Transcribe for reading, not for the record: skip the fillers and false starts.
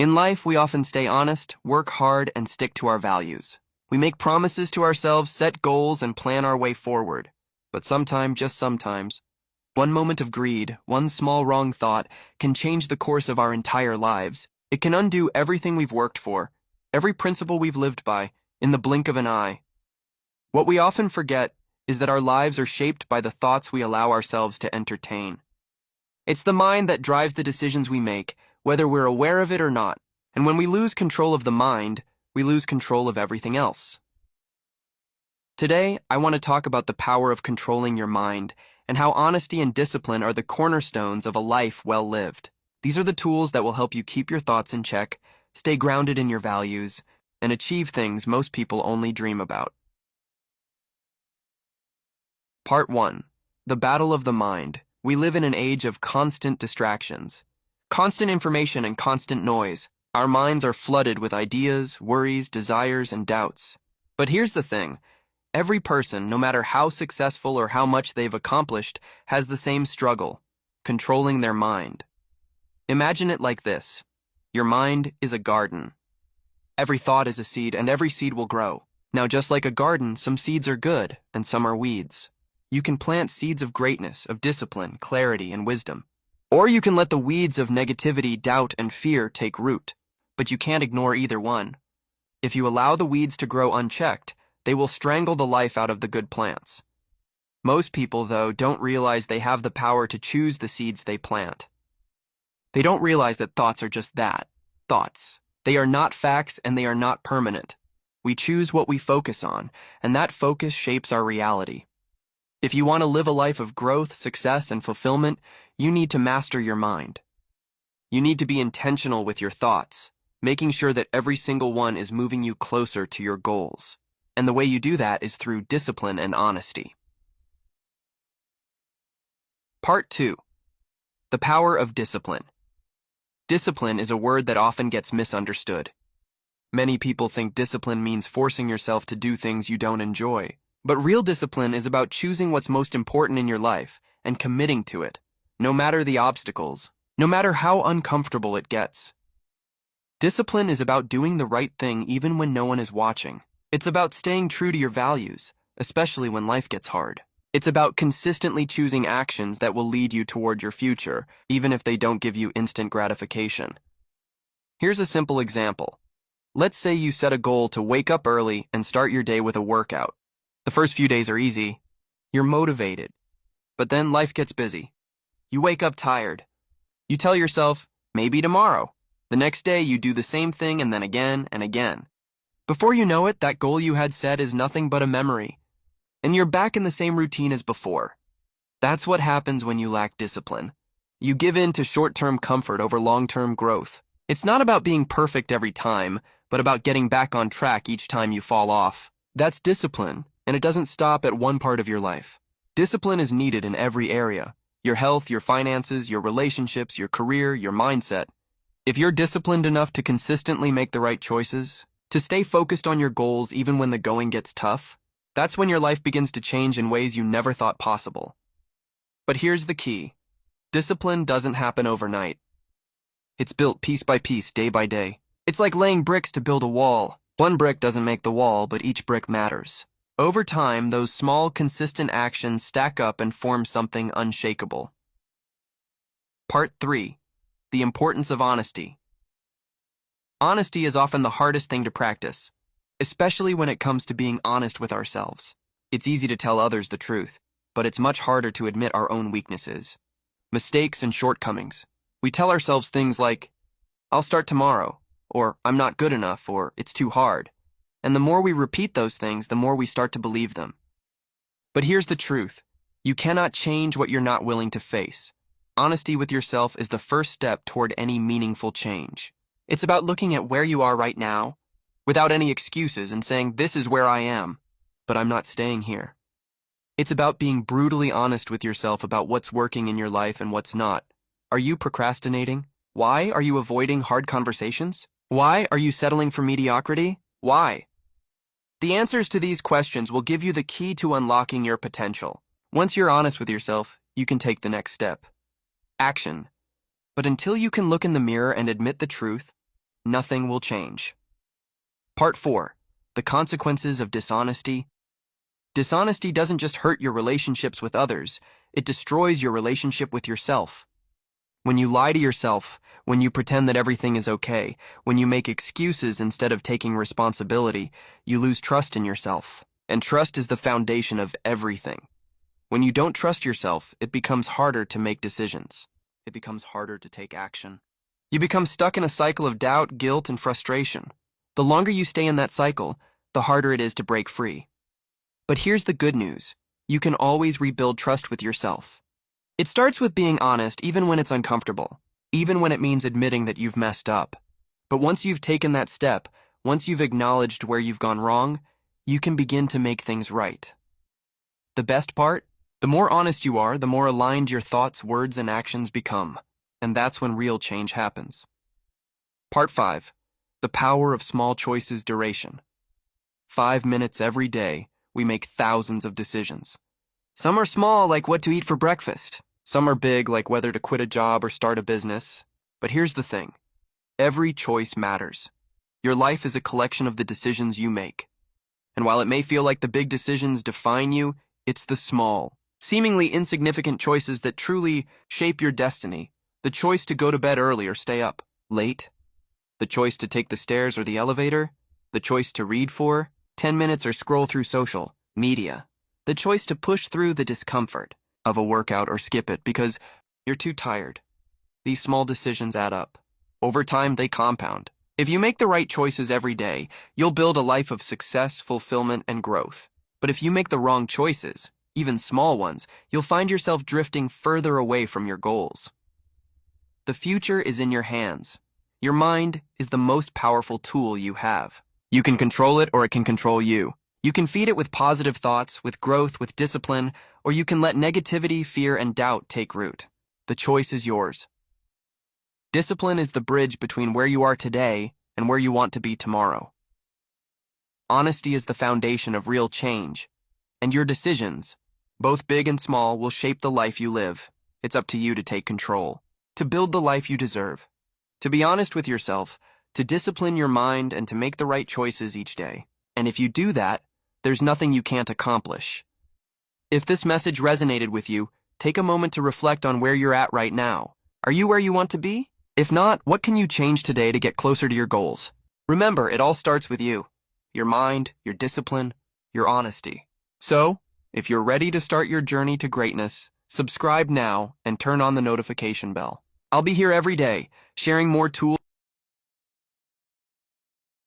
In life, we often stay honest, work hard, and stick to our values. We make promises to ourselves, set goals, and plan our way forward. But sometimes, just sometimes, one moment of greed, one small wrong thought, can change the course of our entire lives. It can undo everything we've worked for, every principle we've lived by, in the blink of an eye. What we often forget is that our lives are shaped by the thoughts we allow ourselves to entertain. It's the mind that drives the decisions we make, whether we're aware of it or not. And when we lose control of the mind, we lose control of everything else. Today, I want to talk about the power of controlling your mind and how honesty and discipline are the cornerstones of a life well lived. These are the tools that will help you keep your thoughts in check, stay grounded in your values, and achieve things most people only dream about. Part 1. The Battle of the Mind. We live in an age of constant distractions. Constant information and constant noise. Our minds are flooded with ideas, worries, desires, and doubts. But here's the thing. Every person, no matter how successful or how much they've accomplished, has the same struggle: controlling their mind. Imagine it like this. Your mind is a garden. Every thought is a seed, and every seed will grow. Now, just like a garden, some seeds are good, and some are weeds. You can plant seeds of greatness, of discipline, clarity, and wisdom. Or you can let the weeds of negativity, doubt, and fear take root. But you can't ignore either one. If you allow the weeds to grow unchecked, they will strangle the life out of the good plants. Most people, though, don't realize they have the power to choose the seeds they plant. They don't realize that thoughts are just that, thoughts. They are not facts and they are not permanent. We choose what we focus on, and that focus shapes our reality. If you want to live a life of growth, success, and fulfillment, you need to master your mind. You need to be intentional with your thoughts, making sure that every single one is moving you closer to your goals. And the way you do that is through discipline and honesty. Part 2. The Power of Discipline. Discipline is a word that often gets misunderstood. Many people think discipline means forcing yourself to do things you don't enjoy. But real discipline is about choosing what's most important in your life and committing to it, no matter the obstacles, no matter how uncomfortable it gets. Discipline is about doing the right thing even when no one is watching. It's about staying true to your values, especially when life gets hard. It's about consistently choosing actions that will lead you toward your future, even if they don't give you instant gratification. Here's a simple example. Let's say you set a goal to wake up early and start your day with a workout. The first few days are easy. You're motivated. But then life gets busy. You wake up tired. You tell yourself, maybe tomorrow. The next day you do the same thing and then again and again. Before you know it, that goal you had set is nothing but a memory. And you're back in the same routine as before. That's what happens when you lack discipline. You give in to short-term comfort over long-term growth. It's not about being perfect every time, but about getting back on track each time you fall off. That's discipline. And it doesn't stop at one part of your life. Discipline is needed in every area: your health, your finances, your relationships, your career, your mindset. If you're disciplined enough to consistently make the right choices, to stay focused on your goals even when the going gets tough, that's when your life begins to change in ways you never thought possible. But here's the key. Discipline doesn't happen overnight. It's built piece by piece, day by day. It's like laying bricks to build a wall. One brick doesn't make the wall, but each brick matters. Over time, those small, consistent actions stack up and form something unshakable. Part 3. The Importance of Honesty. Honesty is often the hardest thing to practice, especially when it comes to being honest with ourselves. It's easy to tell others the truth, but it's much harder to admit our own weaknesses, mistakes, and shortcomings. We tell ourselves things like, "I'll start tomorrow," or "I'm not good enough," or "It's too hard." And the more we repeat those things, the more we start to believe them. But here's the truth. You cannot change what you're not willing to face. Honesty with yourself is the first step toward any meaningful change. It's about looking at where you are right now, without any excuses, and saying, "This is where I am, but I'm not staying here." It's about being brutally honest with yourself about what's working in your life and what's not. Are you procrastinating? Why are you avoiding hard conversations? Why are you settling for mediocrity? Why? The answers to these questions will give you the key to unlocking your potential. Once you're honest with yourself, you can take the next step. Action. But until you can look in the mirror and admit the truth, nothing will change. Part 4. The consequences of dishonesty. Dishonesty doesn't just hurt your relationships with others, it destroys your relationship with yourself. When you lie to yourself, when you pretend that everything is okay, when you make excuses instead of taking responsibility, you lose trust in yourself. And trust is the foundation of everything. When you don't trust yourself, it becomes harder to make decisions. It becomes harder to take action. You become stuck in a cycle of doubt, guilt, and frustration. The longer you stay in that cycle, the harder it is to break free. But here's the good news. You can always rebuild trust with yourself. It starts with being honest even when it's uncomfortable, even when it means admitting that you've messed up. But once you've taken that step, once you've acknowledged where you've gone wrong, you can begin to make things right. The best part? The more honest you are, the more aligned your thoughts, words, and actions become. And that's when real change happens. Part 5. The power of small choices duration. 5 minutes every day, we make thousands of decisions. Some are small, like what to eat for breakfast. Some are big, like whether to quit a job or start a business. But here's the thing. Every choice matters. Your life is a collection of the decisions you make. And while it may feel like the big decisions define you, it's the small, seemingly insignificant choices that truly shape your destiny. The choice to go to bed early or stay up late. The choice to take the stairs or the elevator. The choice to read for 10 minutes or scroll through social media. The choice to push through the discomfort of a workout or skip it because you're too tired. These small decisions add up. Over time, they compound. If you make the right choices every day, you'll build a life of success, fulfillment, and growth. But if you make the wrong choices, even small ones, you'll find yourself drifting further away from your goals. The future is in your hands. Your mind is the most powerful tool you have. You can control it or it can control you. You can feed it with positive thoughts, with growth, with discipline, or you can let negativity, fear, and doubt take root. The choice is yours. Discipline is the bridge between where you are today and where you want to be tomorrow. Honesty is the foundation of real change, and your decisions, both big and small, will shape the life you live. It's up to you to take control, to build the life you deserve, to be honest with yourself, to discipline your mind, and to make the right choices each day. And if you do that, there's nothing you can't accomplish. If this message resonated with you, take a moment to reflect on where you're at right now. Are you where you want to be? If not, what can you change today to get closer to your goals? Remember, it all starts with you. Your mind, your discipline, your honesty. So, if you're ready to start your journey to greatness, subscribe now and turn on the notification bell. I'll be here every day, sharing more tools